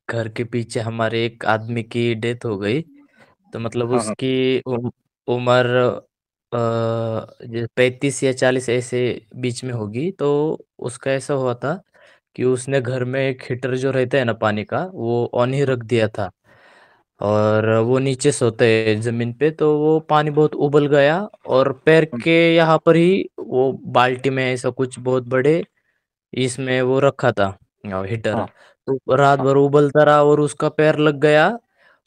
घर के पीछे हमारे एक आदमी की डेथ हो गई। तो मतलब हाँ हाँ। उसकी उम्र 35 या 40 ऐसे बीच में होगी। तो उसका ऐसा हुआ था कि उसने घर में एक हीटर जो रहता है ना पानी का, वो ऑन ही रख दिया था। और वो नीचे सोते हैं जमीन पे, तो वो पानी बहुत उबल गया और पैर हम्म, के यहाँ पर ही वो बाल्टी में ऐसा कुछ बहुत बड़े इसमें वो रखा था हीटर। हाँ तो रात हाँ भर उबलता रहा और उसका पैर लग गया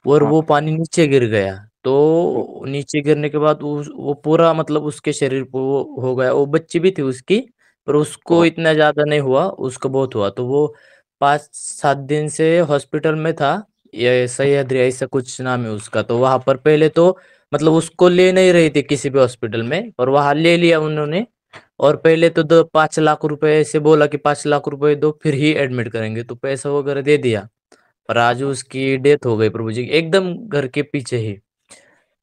और हाँ। वो पानी नीचे गिर गया। ओ, तो नीचे गिरने के बाद वो पूरा मतलब उसके शरीर पे वो हो गया। वो बच्ची भी थी उसकी, पर उसको ओ, इतना ज्यादा नहीं हुआ, उसको बहुत हुआ। तो वो 5-7 दिन से हॉस्पिटल में था। ये सह्याद्री ऐसा कुछ नाम है उसका। तो वहां पर पहले तो मतलब उसको ले नहीं रहे थे किसी भी हॉस्पिटल में, और वहां ले लिया उन्होंने। और पहले तो दो 5 लाख रुपए ऐसे बोला कि 5 लाख रुपए दो फिर ही एडमिट करेंगे, तो पैसा वगैरह दे दिया। पर आज हाँ उसकी डेथ हो गई प्रभु जी, एकदम घर के पीछे ही।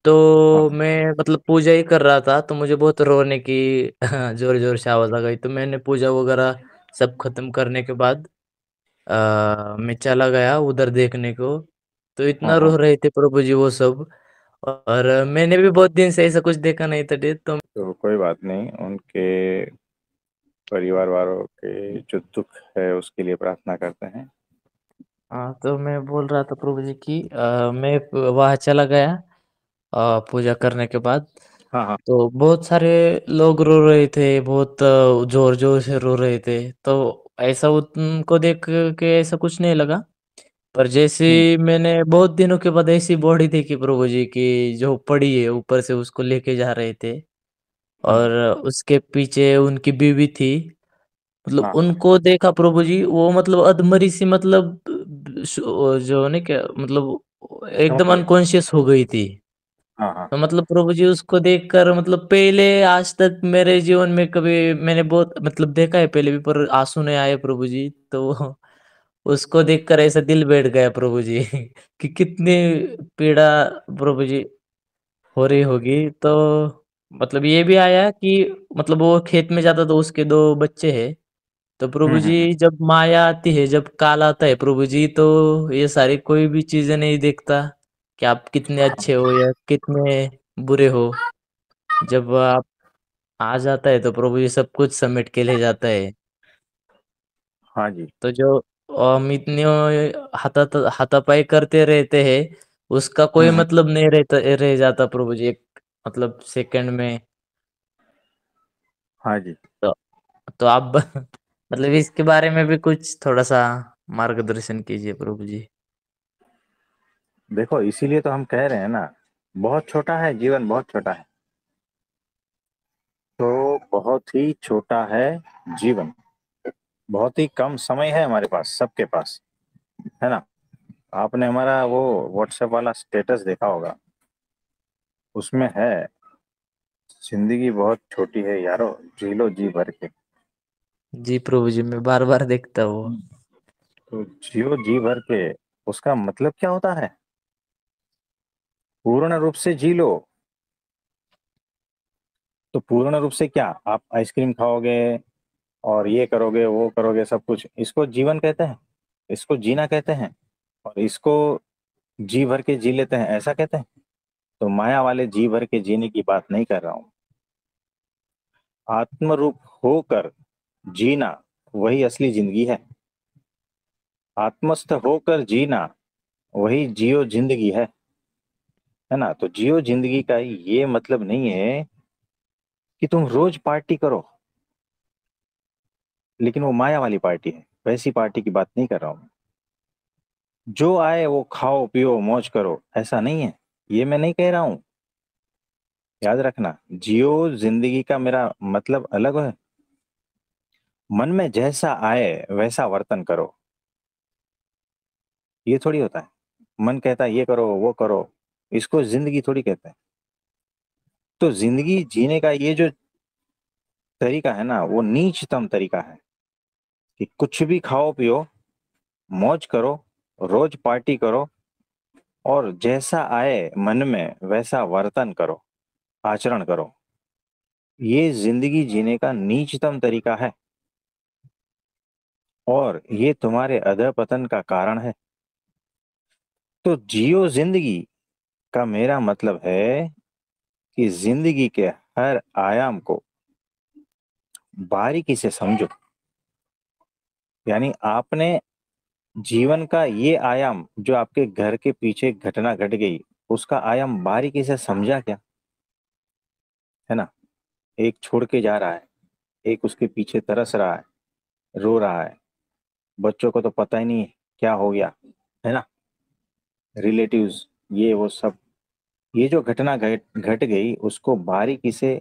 तो हाँ मैं मतलब पूजा ही कर रहा था, तो मुझे बहुत रोने की जोर जोर से आवाज आ गई। तो मैंने पूजा वगैरह सब खत्म करने के बाद मैं चला गया उधर देखने को। तो हाँ इतना रो हाँ। रहे थे प्रभु जी वो सब। और मैंने भी बहुत दिन से ऐसा कुछ देखा नहीं था डेथ। तो तो कोई बात नहीं, उनके परिवार वालों के जो दुख है उसके लिए प्रार्थना करते हैं। हाँ, तो मैं बोल रहा था प्रभु जी की मैं वहाँ चला गया पूजा करने के बाद। हाँ हाँ। तो बहुत सारे लोग रो रहे थे, बहुत जोर जोर से रो रहे थे। तो ऐसा उनको देख के ऐसा कुछ नहीं लगा। पर जैसे हम्म, ही मैंने बहुत दिनों के बाद ऐसी बॉडी देखी प्रभु जी की जो पड़ी है ऊपर से, उसको लेके जा रहे थे। हाँ और उसके पीछे उनकी बीवी थी। मतलब हाँ उनको देखा प्रभु जी, वो मतलब अधमरी सी, मतलब जो नहीं क्या मतलब समझ एकदम गया। अनकॉन्शियस हो गई थी। हाँ हाँ। तो मतलब प्रभु जी उसको देखकर, मतलब पहले आज तक मेरे जीवन में कभी मैंने बहुत मतलब देखा है पहले भी, पर आंसू नहीं आए प्रभु जी। तो उसको देखकर ऐसा दिल बैठ गया प्रभु जी कि कितनी पीड़ा प्रभु जी हो रही होगी। तो मतलब ये भी आया कि मतलब वो खेत में जाता तो उसके 2 बच्चे हैं। तो प्रभु जी हम्म। जब माया आती है, जब काल आता है प्रभु जी, तो ये सारी कोई भी चीजें नहीं देखता कि आप कितने अच्छे हो या कितने बुरे हो। जब आप आ जाता है तो प्रभु जी सब कुछ समेट के ले जाता है। हाँ जी। तो जो हम इतने हाथापाई करते रहते हैं, उसका कोई हम्म। मतलब नहीं रहता, रह जाता प्रभु जी एक मतलब सेकंड में। हाँ जी। तो तो आप मतलब इसके बारे में भी कुछ थोड़ा सा मार्गदर्शन कीजिए प्रभु जी। देखो, इसीलिए तो हम कह रहे हैं ना, बहुत छोटा है जीवन, बहुत छोटा है। तो बहुत ही छोटा है जीवन, बहुत ही कम समय है हमारे पास, सबके पास, है ना। आपने हमारा वो व्हाट्सएप वाला स्टेटस देखा होगा, उसमें है, जिंदगी बहुत छोटी है यारो, जी लो जी भर के। जी प्रभु जी, मैं बार बार देखता हूँ। तो जियो जी भर के, उसका मतलब क्या होता है? पूर्ण रूप से जी लो। तो पूर्ण रूप से क्या, आप आइसक्रीम खाओगे और ये करोगे वो करोगे सब कुछ, इसको जीवन कहते हैं? इसको जीना कहते हैं? और इसको जी भर के जी लेते हैं, ऐसा कहते हैं? तो माया वाले जी भर के जीने की बात नहीं कर रहा हूं। आत्मरूप होकर जीना, वही असली जिंदगी है। आत्मस्थ होकर जीना, वही जियो जिंदगी है ना। तो जियो जिंदगी का ये मतलब नहीं है कि तुम रोज पार्टी करो, लेकिन वो माया वाली पार्टी है, वैसी पार्टी की बात नहीं कर रहा हूं। जो आए वो खाओ पियो मौज करो, ऐसा नहीं है, ये मैं नहीं कह रहा हूं। याद रखना, जियो जिंदगी का मेरा मतलब अलग है। मन में जैसा आए वैसा वर्तन करो, ये थोड़ी होता है। मन कहता है ये करो वो करो, इसको जिंदगी थोड़ी कहते हैं। तो जिंदगी जीने का ये जो तरीका है ना, वो नीचतम तरीका है कि कुछ भी खाओ पियो, मौज करो, रोज पार्टी करो, और जैसा आए मन में वैसा वर्तन करो, आचरण करो। ये जिंदगी जीने का नीचतम तरीका है, और ये तुम्हारे अधःपतन का कारण है। तो जियो जिंदगी का मेरा मतलब है कि जिंदगी के हर आयाम को बारीकी से समझो। यानी आपने जीवन का ये आयाम जो आपके घर के पीछे घटना घट गई, उसका आयाम बारीकी से समझा क्या? है ना? एक छोड़ के जा रहा है, एक उसके पीछे तरस रहा है, रो रहा है। बच्चों को तो पता ही नहीं क्या हो गया, है ना? रिलेटिव्स, ये वो सब, ये जो घटना घट घट गई उसको बारीकी से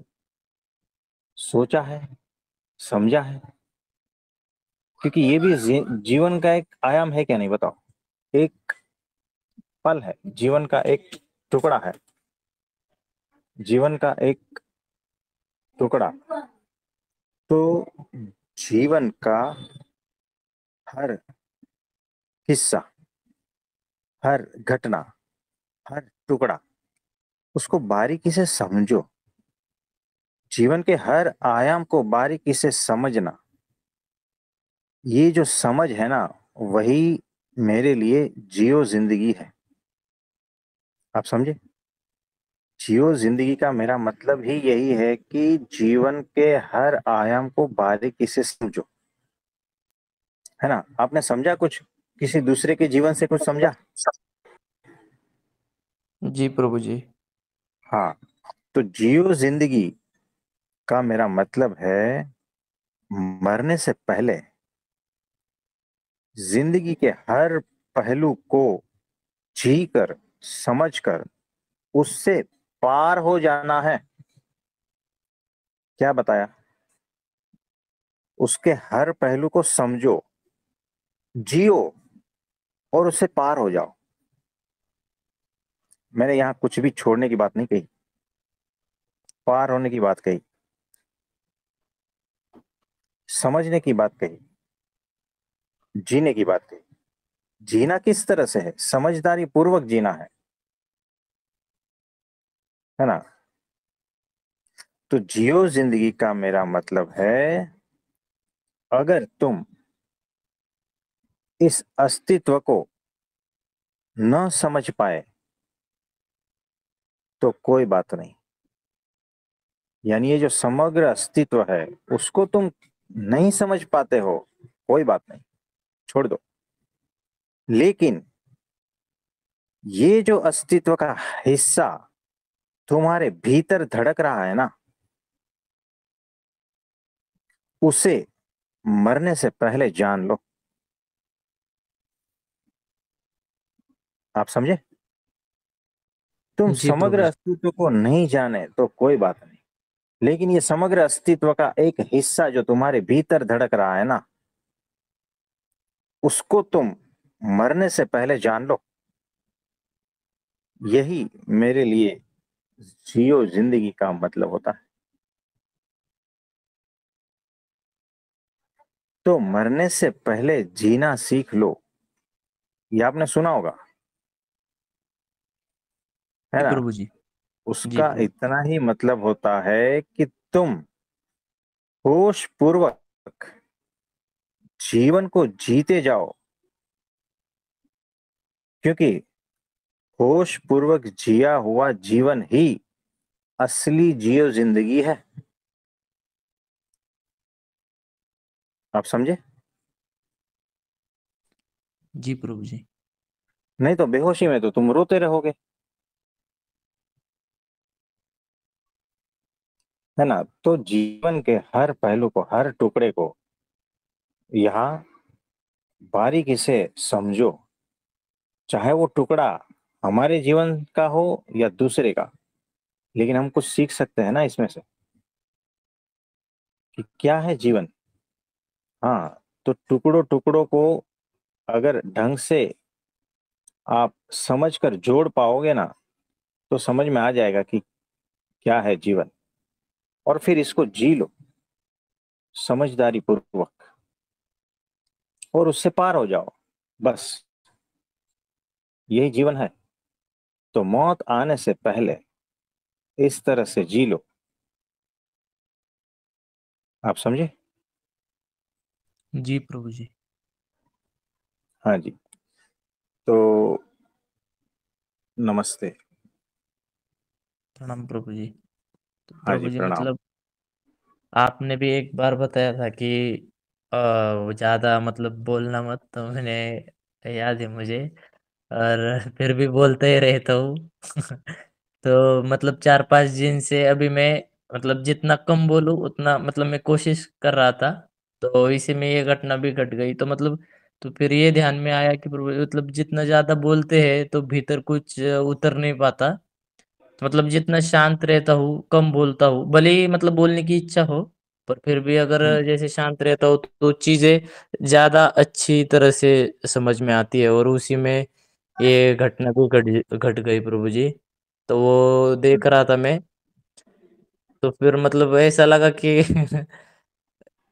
सोचा है, समझा है? क्योंकि ये भी जीवन का एक आयाम है क्या, नहीं बताओ? एक पल है, जीवन का एक टुकड़ा है, जीवन का एक टुकड़ा। तो जीवन का हर हिस्सा, हर घटना, हर टुकड़ा, उसको बारीकी से समझो। जीवन के हर आयाम को बारीकी से समझना, ये जो समझ है ना, वही मेरे लिए जियो जिंदगी है। आप समझे? जियो जिंदगी का मेरा मतलब ही यही है कि जीवन के हर आयाम को बारीकी से समझो। है ना? आपने समझा कुछ? किसी दूसरे के जीवन से कुछ समझा? जी प्रभु जी। हाँ। तो जियो जिंदगी का मेरा मतलब है मरने से पहले जिंदगी के हर पहलू को जी कर, समझ कर, उससे पार हो जाना है। क्या बताया? उसके हर पहलू को समझो, जियो, और उससे पार हो जाओ। मैंने यहां कुछ भी छोड़ने की बात नहीं कही, पार होने की बात कही, समझने की बात कही, जीने की बात कही। जीना किस तरह से है? समझदारी पूर्वक जीना है ना? तो जियो जिंदगी का मेरा मतलब है, अगर तुम इस अस्तित्व को न समझ पाए तो कोई बात नहीं। यानी ये जो समग्र अस्तित्व है, उसको तुम नहीं समझ पाते हो, कोई बात नहीं, छोड़ दो। लेकिन ये जो अस्तित्व का हिस्सा तुम्हारे भीतर धड़क रहा है ना, उसे मरने से पहले जान लो। आप समझे? तुम जी समग्र प्रभु जी। अस्तित्व को नहीं जाने तो कोई बात नहीं, लेकिन ये समग्र अस्तित्व का एक हिस्सा जो तुम्हारे भीतर धड़क रहा है ना, उसको तुम मरने से पहले जान लो। यही मेरे लिए जियो जिंदगी का मतलब होता है। तो मरने से पहले जीना सीख लो, ये आपने सुना होगा, है जी ना? प्रभु जी। जी उसका प्रभु। इतना ही मतलब होता है कि तुम होश पूर्वक जीवन को जीते जाओ, क्योंकि होश पूर्वक जिया हुआ जीवन ही असली जियो जिंदगी है। आप समझे? जी प्रभु जी। नहीं तो बेहोशी में तो तुम रोते रहोगे, है ना? तो जीवन के हर पहलू को, हर टुकड़े को यहाँ बारीकी से समझो। चाहे वो टुकड़ा हमारे जीवन का हो या दूसरे का, लेकिन हम कुछ सीख सकते हैं ना इसमें से, कि क्या है जीवन। हाँ, तो टुकड़ों टुकड़ों को अगर ढंग से आप समझ कर जोड़ पाओगे ना, तो समझ में आ जाएगा कि क्या है जीवन। और फिर इसको जी लो समझदारी पूर्वक, और उससे पार हो जाओ। बस यही जीवन है। तो मौत आने से पहले इस तरह से जी लो। आप समझे? जी प्रभु जी। हाँ जी। तो नमस्ते। प्रणाम प्रभु जी। तो हाँ प्रभु जी, जी प्रणाम। मतलब आपने भी एक बार बताया था कि वो ज़्यादा मतलब बोलना मत, तो मैंने याद है मुझे, और फिर भी बोलते ही रहता हूँ। तो मतलब 4-5 दिन से अभी मैं मतलब जितना कम बोलूँ उतना मतलब मैं कोशिश कर रहा था। तो इसी में ये घटना भी घट गई। तो मतलब तो फिर ये ध्यान में आया कि प्रभु मतलब जितना ज़्यादा बोलते हैं तो भीतर कुछ उतर नहीं पाता। तो मतलब जितना शांत रहता हूँ, कम बोलता हूँ, भले ही मतलब बोलने की इच्छा हो, पर फिर भी अगर हुँ, जैसे शांत रहता हूँ तो चीज़ें ज़्यादा अच्छी तरह से समझ में आती है, और उसी में ये घटना भी घट गई प्रभु जी। तो वो हुँ। देख रहा था मैं, तो फिर मतलब ऐसा लगा कि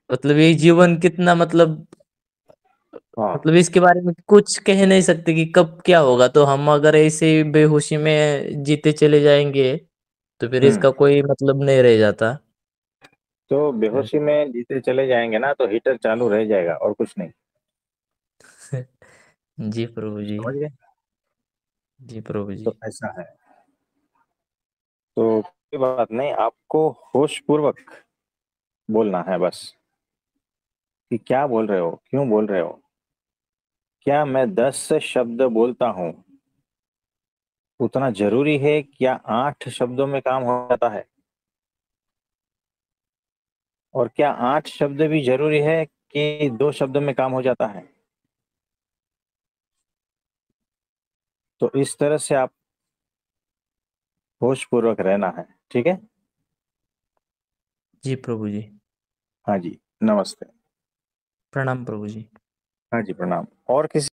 मतलब ये जीवन कितना हाँ, मतलब इसके बारे में कुछ कह नहीं सकते कि कब क्या होगा। तो हम अगर ऐसे ही बेहोशी में जीते चले जाएँगे, तो फिर हुँ। इसका कोई मतलब नहीं रह जाता। तो बेहोशी में जीते चले जाएँगे ना तो हीटर चालू रह जाएगा और कुछ नहीं। जी प्रभु जी। समझ गए? जी प्रभु जी। तो ऐसा है। तो कोई बात नहीं, आपको होशपूर्वक बोलना है बस, कि क्या बोल रहे हो? क्यों बोल रहे हो? क्या मैं 10 शब्द बोलता हूँ, उतना ज़रूरी है क्या 8 शब्दों में काम हो जाता है? और क्या 8 शब्द भी ज़रूरी है कि 2 शब्दों में काम हो जाता है? तो इस तरह से आप होशपूर्वक रहना है, ठीक है? जी प्रभु जी। हाँ जी, नमस्ते। प्रणाम प्रभु जी। हाँ जी, प्रणाम। और किसी